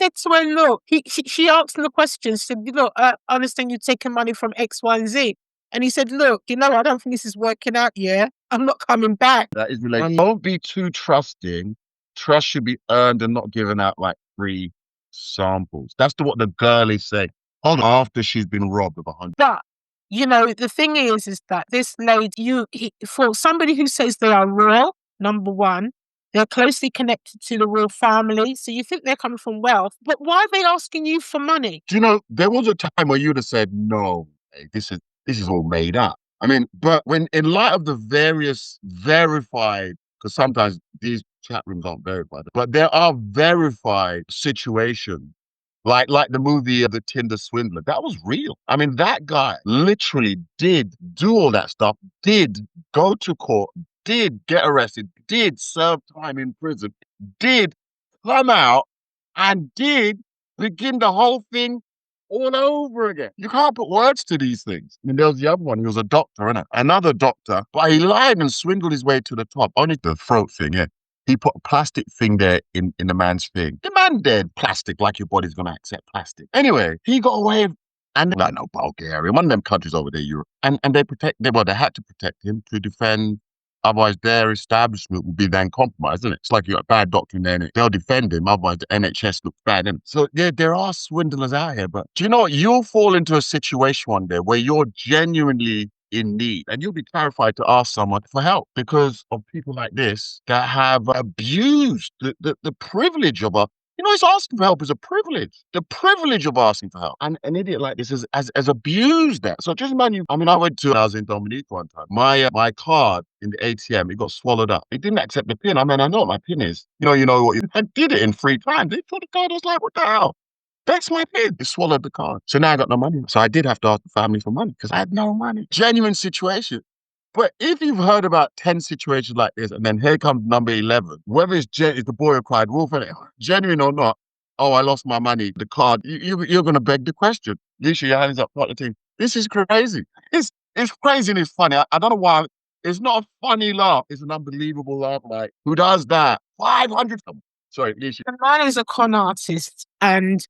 said to her, look, she asked him the question. She said, look, I understand you're taking money from X, Y, and Z. And he said, look, I don't think this is working out. Yeah, I'm not coming back. That is related. Don't be too trusting. Trust should be earned and not given out like free samples. That's what the girl is saying. Hold on, after she's been robbed of 100. But, the thing is that this lady, for somebody who says they are royal, number one, they're closely connected to the royal family. So you think they're coming from wealth, but why are they asking you for money? Do you know, there was a time where you'd have said, no, hey, this is all made up. I mean, but when in light of the various verified, because sometimes these chat rooms aren't verified, but there are verified situations, like the movie The Tinder Swindler, that was real. I mean, that guy literally did do all that stuff, did go to court, did get arrested, did serve time in prison, did come out, and did begin the whole thing all over again. You can't put words to these things. I mean, there was the other one. He was a doctor, innit? Another doctor, but he lied and swindled his way to the top. Only the throat thing, yeah. He put a plastic thing there in the man's thing. The man dead plastic, like your body's going to accept plastic. Anyway, he got away with, and like, no, Bulgaria, one of them countries over there, Europe. And they had to protect him to defend. Otherwise, their establishment would be then compromised, isn't it? It's like you got a bad doctor in there, they'll defend him. Otherwise, the NHS looks bad. Innit? So there are swindlers out here. But do you know what? You'll fall into a situation one day where you're genuinely in need, and you'll be terrified to ask someone for help because of people like this that have abused the privilege of it's asking for help is a privilege. The privilege of asking for help. And an idiot like this has abused that. So just imagine, I went when I was in Dominique one time. My card in the ATM, it got swallowed up. It didn't accept the PIN. I know what my PIN is. I did it in 3 times. They put the card, I was like, what the hell? That's my PIN. They swallowed the card. So now I got no money. So I did have to ask the family for money because I had no money. Genuine situation. But if you've heard about 10 situations like this, and then here comes number 11, whether it's the boy who cried wolf, genuine or not, oh, I lost my money, the card, you're going to beg the question. Usually your hands up, part of the team. This is crazy. It's crazy and it's funny. I don't know why. It's not a funny laugh. It's an unbelievable laugh. Like, who does that? 500. Sorry, Alicia. The man is a con artist, and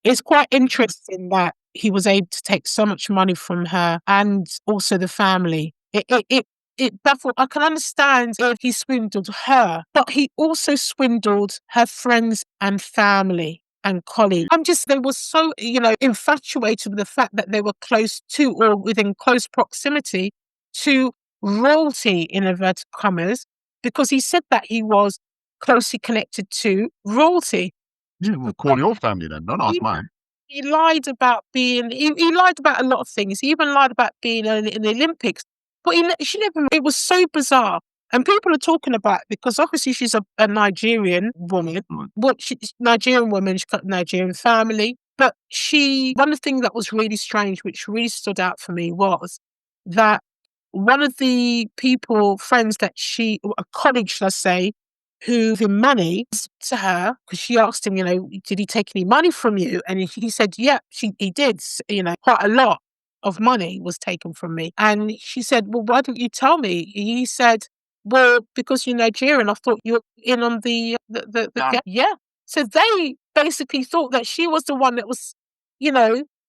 it's quite interesting that he was able to take so much money from her and also the family. It baffled. I can understand if he swindled her, but he also swindled her friends and family and colleagues. They were so, infatuated with the fact that they were close to or within close proximity to royalty, in inverted commas, because he said that he was closely connected to royalty. Yeah, we'll call your family then. Don't ask mine. He lied about being, he lied about a lot of things. He even lied about being in the Olympics. But it was so bizarre. And people are talking about it because obviously she's a Nigerian woman. Nigerian woman, she's got a Nigerian family. But one of the things that was really strange, which really stood out for me, was that one of the friends that a colleague, should I say, who gave money to her, because she asked him, did he take any money from you? And he said, yeah, he did. Quite a lot of money was taken from me. And she said, well, why didn't you tell me? He said, well, because you're Nigerian, I thought you were in on the yeah. So they basically thought that she was the one that was,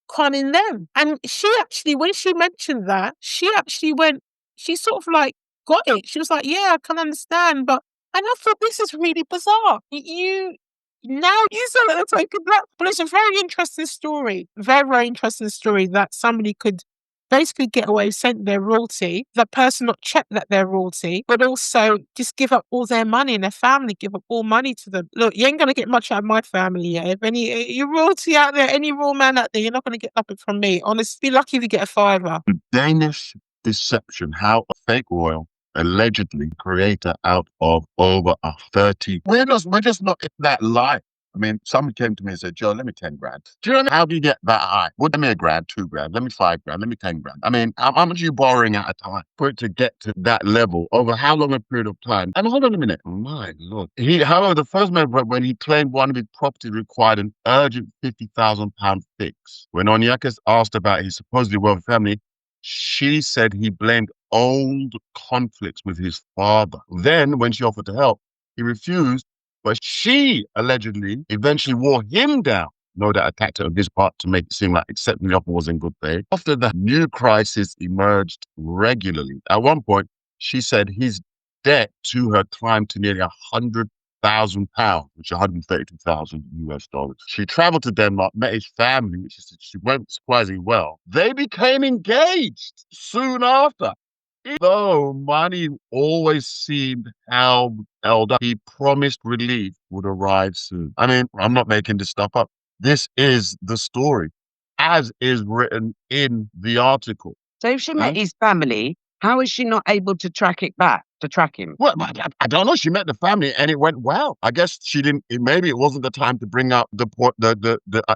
conning them. And she actually, when she mentioned that, she sort of like got it. She was like, yeah, I can understand, and I thought, this is really bizarre. Now you said that it's like that. But it's a very interesting story. Very, very interesting story that somebody could basically get away, sent their royalty, that person not check that they're royalty, but also just give up all their money, and their family give up all money to them. Look, you ain't going to get much out of my family. Yeah? If your royalty out there, any royal man out there, you're not going to get nothing from me. Honestly, be lucky if you get a $5. The Danish deception, how a fake royal allegedly creator out of over 30. We're just not in that life. I mean, someone came to me and said, Joe, let me 10 grand. Do you know how do you get that high? Well, let me $1,000, $2,000, let me $5,000, let me 10 grand. I mean, how much are you borrowing at a time for it to get to that level over how long a period of time? And hold on a minute. My Lord. However, the first man, when he claimed one of his properties required an urgent £50,000 fix, when Onyeka's asked about his supposedly wealthy family, she said he blamed old conflicts with his father. Then, when she offered to help, he refused But she allegedly eventually wore him down. No doubt attacked her on his part to make it seem like accepting the offer was in good faith. After that, new crisis emerged regularly. At one point, she said his debt to her climbed to nearly £100,000, which is 132,000 US dollars. She traveled to Denmark, met his family, which she went surprisingly well. They became engaged soon after. Though money always seemed held up, he promised relief would arrive soon. I mean, I'm not making this stuff up. This is the story, as is written in the article. So if she met his family, how is she not able to track him? Well, I don't know. She met the family and it went well. I guess she didn't. Maybe it wasn't the time to bring up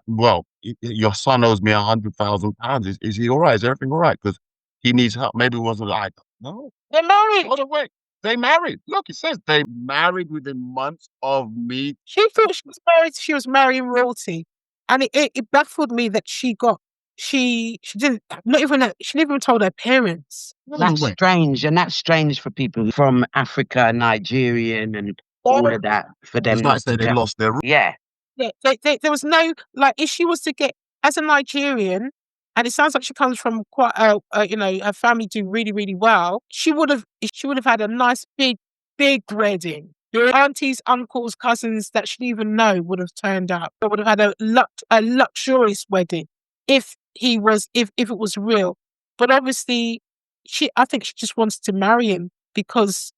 well, your son owes me £100,000. Is he all right? Is everything all right? Because he needs help. Maybe it wasn't like, no. They're married. Hold on, wait. They married. Look, it says they married within months of meeting. She thought she was marrying royalty. And it baffled me that she didn't she never even told her parents. That's strange, and that's strange for people from Africa, Nigerian, and all of that. For them, it's like they lost their yeah. Yeah, there was no, like, if she was to get, as a Nigerian, and it sounds like she comes from quite her family do really, really well, she would have had a nice big wedding. Your aunties, uncles, cousins that she didn't even know would have turned up. They would have had a luxurious wedding if it was real. But obviously, I think she just wants to marry him because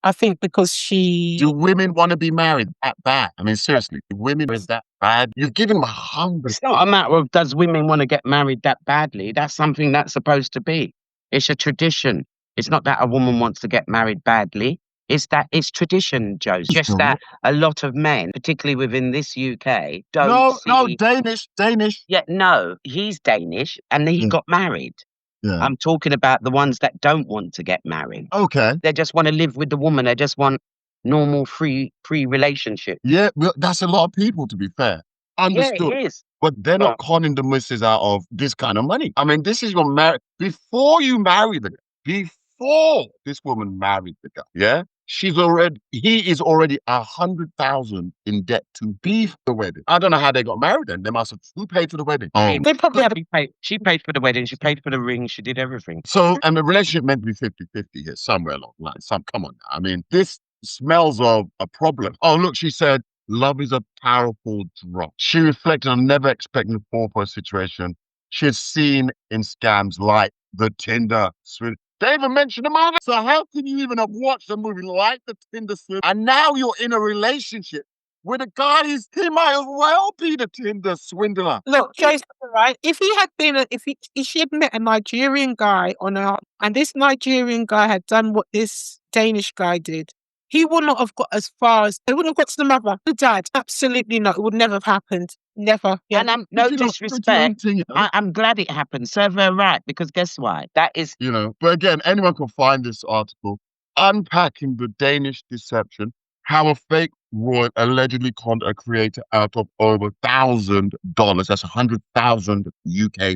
she. Do women want to be married that bad? I mean, seriously, women is that bad? You've given them £100,000. It's not a matter of does women want to get married that badly. That's something that's supposed to be. It's a tradition. It's not that a woman wants to get married badly. It's tradition, Joe. It's just that a lot of men, particularly within this UK, don't see... No, Danish. Yeah, no, he's Danish and he got married. Yeah. I'm talking about the ones that don't want to get married. Okay. They just want to live with the woman. They just want normal free relationship. Yeah, well, that's a lot of people, to be fair. Understood. Yeah, it is. But they're not conning the missus out of this kind of money. I mean, this is your marriage. Before you marry the guy, before this woman married the guy, yeah? He is already 100,000 in debt to be for the wedding. I don't know how they got married then. They must have, who paid for the wedding? They probably had she paid for the wedding, she paid for the ring, she did everything. So, and the relationship meant to be 50-50 here, somewhere along the line. Come on now. I mean, this smells of a problem. Oh, look, she said, love is a powerful drug. She reflected on never expecting to fall for a situation she had seen in scams like the Tinder Swindler. They even mentioned the movie. So how can you even have watched a movie like the Tinder Swindler and now you're in a relationship with a guy he might as well be the Tinder swindler? Look, Joe's right. If he had been, if she had met a Nigerian guy and this Nigerian guy had done what this Danish guy did, he would not have got as far as, they wouldn't have got to the mother, the dad. Absolutely not. It would never have happened. Never. Yeah. And no disrespect. I'm glad it happened. Serve her right, because guess why? That is... But again, anyone can find this article, unpacking the Danish deception, how a fake royal allegedly conned a creator out of over $1,000. That's 100,000 UK